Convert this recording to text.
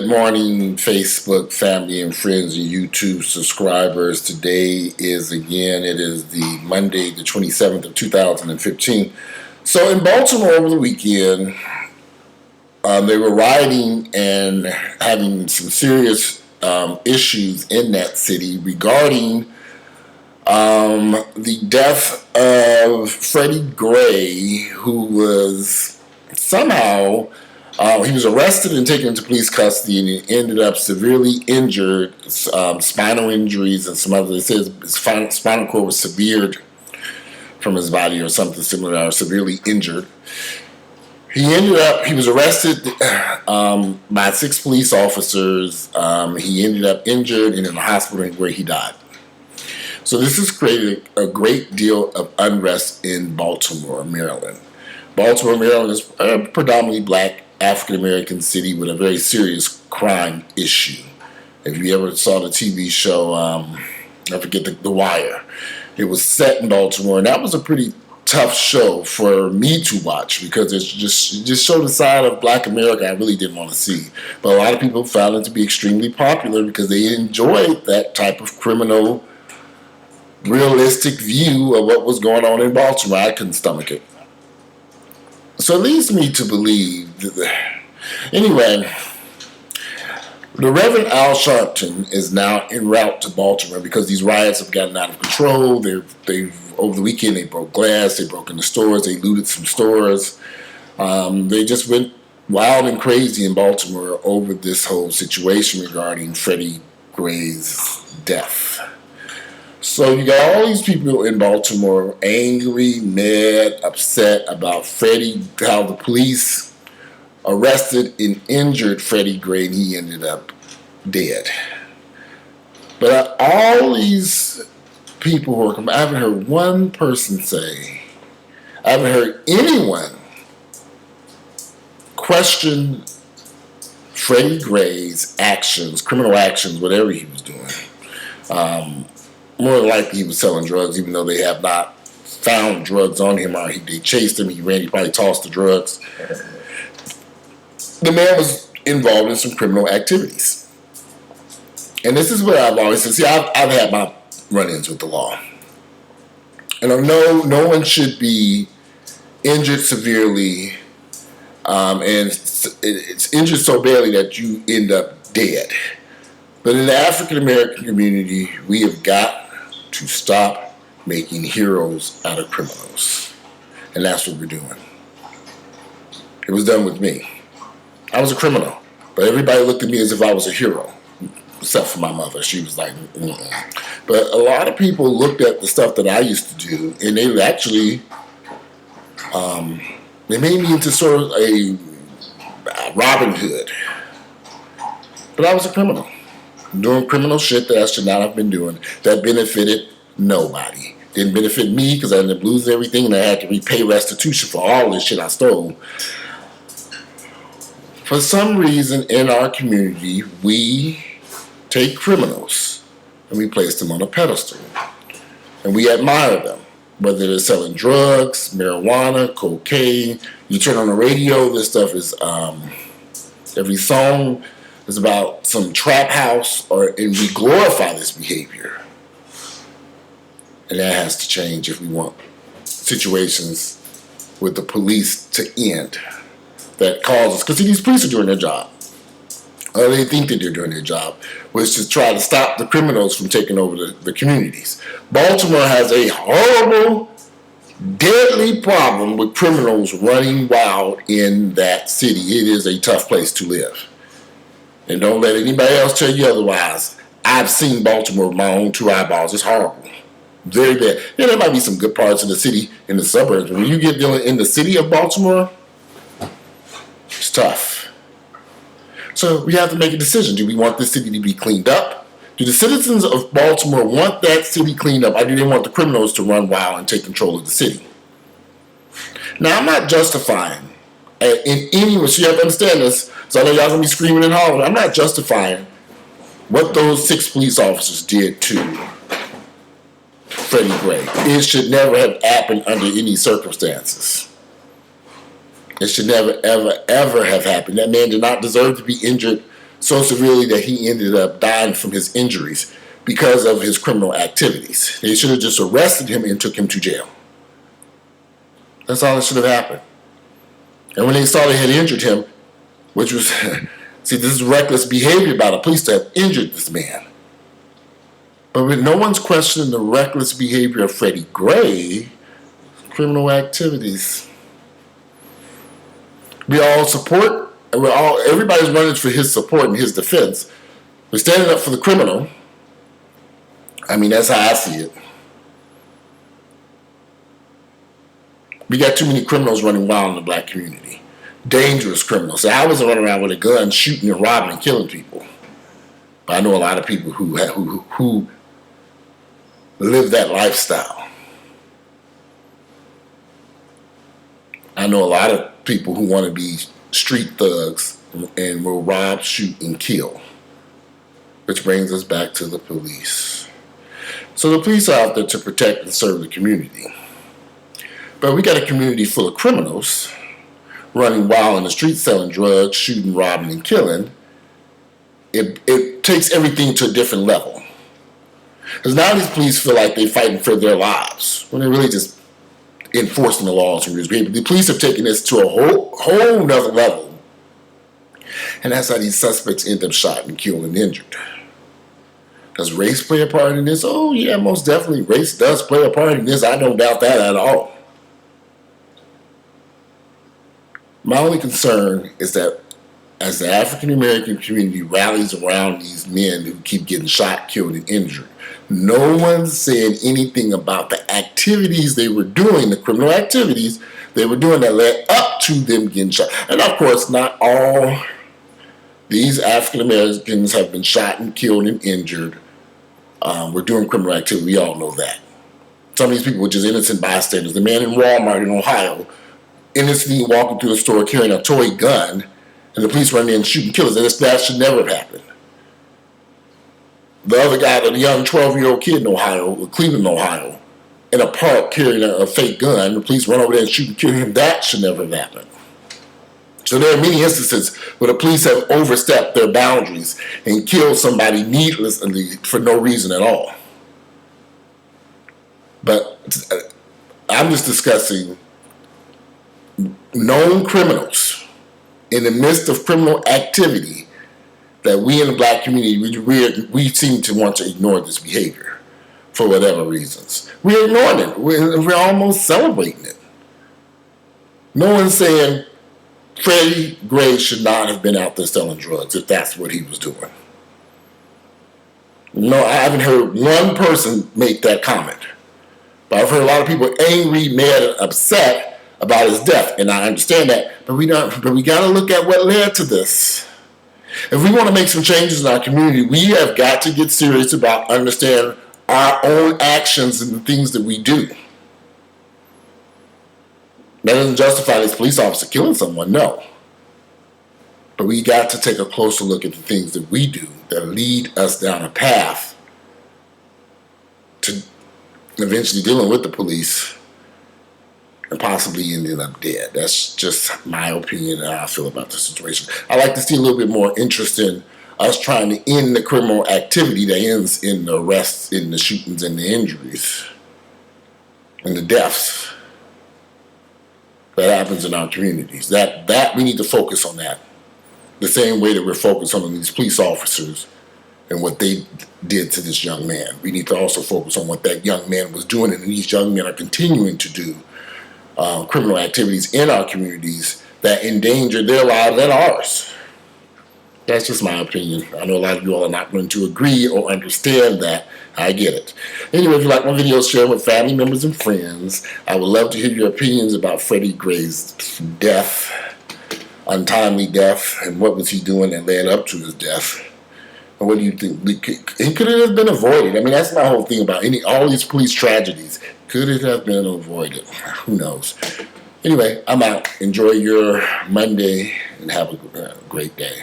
Good morning, Facebook family and friends and YouTube subscribers. Today is it is the Monday, the 27th of 2015. So in Baltimore over the weekend, they were rioting and having some serious issues in that city regarding the death of Freddy Gray, who was somehow... he was arrested and taken into police custody, and he ended up severely injured, spinal injuries and some other. It says his spinal cord was severed from his body or something similar, or severely injured. He was arrested by 6 police officers. He ended up injured and in the hospital where he died. So this has created a great deal of unrest in Baltimore, Maryland. Baltimore, Maryland is a predominantly black African-American city with a very serious crime issue. If you ever saw the TV show, I forget, The Wire, it was set in Baltimore, and that was a pretty tough show for me to watch because it just showed a side of black America I really didn't want to see. But a lot of people found it to be extremely popular because they enjoyed that type of criminal, realistic view of what was going on in Baltimore. I couldn't stomach it. So it leads me to believe that, anyway, the Reverend Al Sharpton is now en route to Baltimore because these riots have gotten out of control. They've over the weekend, they broke glass, they broke into stores, they looted some stores. They just went wild and crazy in Baltimore over this whole situation regarding Freddie Gray's death. So you got all these people in Baltimore angry, mad, upset about Freddie, how the police arrested and injured Freddie Gray and he ended up dead. But all these people who are, I haven't heard one person say, I haven't heard anyone question Freddie Gray's actions, criminal actions, whatever he was doing. More than likely he was selling drugs, even though they have not found drugs on him. Or they chased him, he ran, he probably tossed the drugs. The man was involved in some criminal activities. And this is what I've always said. See, I've had my run-ins with the law. And I know no one should be injured severely, and it's injured so badly that you end up dead. But in the African-American community, we have got to stop making heroes out of criminals. And that's what we're doing. It was done with me. I was a criminal, but everybody looked at me as if I was a hero, except for my mother. She was like, mm-mm. But a lot of people looked at the stuff that I used to do, and they actually, they made me into sort of a Robin Hood. But I was a criminal, doing criminal shit that I should not have been doing, that benefited nobody. Didn't benefit me because I ended up losing everything and I had to repay restitution for all this shit I stole. For some reason in our community, we take criminals and we place them on a pedestal. And we admire them, whether they're selling drugs, marijuana, cocaine. You turn on the radio, this stuff is, every song is about some trap house, and we glorify this behavior. And that has to change if we want situations with the police to end that causes, because these police are doing their job, or they think that they're doing their job, which is to try to stop the criminals from taking over the communities. Baltimore has a horrible, deadly problem with criminals running wild in that city. It is a tough place to live. And don't let anybody else tell you otherwise. I've seen Baltimore with my own 2 eyeballs. It's horrible. Very bad. Yeah, there might be some good parts in the city, in the suburbs. But when you get dealing in the city of Baltimore, it's tough. So we have to make a decision. Do we want this city to be cleaned up? Do the citizens of Baltimore want that city cleaned up? Or do they want the criminals to run wild and take control of the city? Now, I'm not justifying in any way, so you have to understand this, so I know y'all going to be screaming and hollering. I'm not justifying what those 6 police officers did to Freddie Gray. It should never have happened under any circumstances. It should never, ever, ever have happened. That man did not deserve to be injured so severely that he ended up dying from his injuries because of his criminal activities. They should have just arrested him and took him to jail. That's all that should have happened. And when they saw they had injured him, which was, see, this is reckless behavior by the police to have injured this man. But when no one's questioning the reckless behavior of Freddy Gray, criminal activities. We all support, and everybody's running for his support and his defense. We're standing up for the criminal. I mean, that's how I see it. We got too many criminals running wild in the black community. Dangerous criminals. So I wasn't running around with a gun, shooting and robbing and killing people. But I know a lot of people who live that lifestyle. I know a lot of people who want to be street thugs and will rob, shoot, and kill. Which brings us back to the police. So the police are out there to protect and serve the community. But we got a community full of criminals running wild in the streets, selling drugs, shooting, robbing, and killing. It takes everything to a different level. Because now these police feel like they're fighting for their lives when they're really just enforcing the laws and rules. The police have taken this to a whole nother level. And that's how these suspects end up shot and killed and injured. Does race play a part in this? Oh yeah, most definitely. Race does play a part in this. I don't doubt that at all. My only concern is that as the African American community rallies around these men who keep getting shot, killed, and injured, no one's saying anything about the activities they were doing, the criminal activities they were doing that led up to them getting shot. And of course, not all these African Americans have been shot and killed and injured. We're doing criminal activity. We all know that. Some of these people were just innocent bystanders. The man in Walmart in Ohio, innocently walking through the store carrying a toy gun, and the police run in and shoot and kill us. That should never have happened. The other guy, the young 12-year-old kid in Ohio, Cleveland, Ohio, in a park carrying a fake gun, the police run over there and shoot and kill him. That should never have happened. So there are many instances where the police have overstepped their boundaries and killed somebody needlessly for no reason at all. But I'm just discussing known criminals in the midst of criminal activity that we in the black community, we seem to want to ignore this behavior for whatever reasons. We're ignoring it. We're almost celebrating it. No one's saying Freddy Gray should not have been out there selling drugs if that's what he was doing. No, I haven't heard one person make that comment. But I've heard a lot of people angry, mad, and upset about his death, and I understand that. But we got to look at what led to this. If we want to make some changes in our community, we have got to get serious about understanding our own actions and the things that we do. That doesn't justify this police officer killing someone, no. But we got to take a closer look at the things that we do that lead us down a path to eventually dealing with the police and possibly ending up dead. That's just my opinion and how I feel about the situation. I like to see a little bit more interest in us trying to end the criminal activity that ends in the arrests, in the shootings, and the injuries, and the deaths that happens in our communities. That we need to focus on that. The same way that we're focused on these police officers and what they did to this young man. We need to also focus on what that young man was doing, and these young men are continuing to do criminal activities in our communities that endanger their lives and ours. That's just my opinion. I know a lot of you all are not going to agree or understand that. I get it. Anyway, if you like my videos, share them with family members and friends. I would love to hear your opinions about Freddy Gray's death, untimely death, and what was he doing that led up to his death. And what do you think? He could have been avoided. I mean, that's my whole thing about all these police tragedies. Could it have been avoided? Who knows? Anyway, I'm out. Enjoy your Monday and have a great day.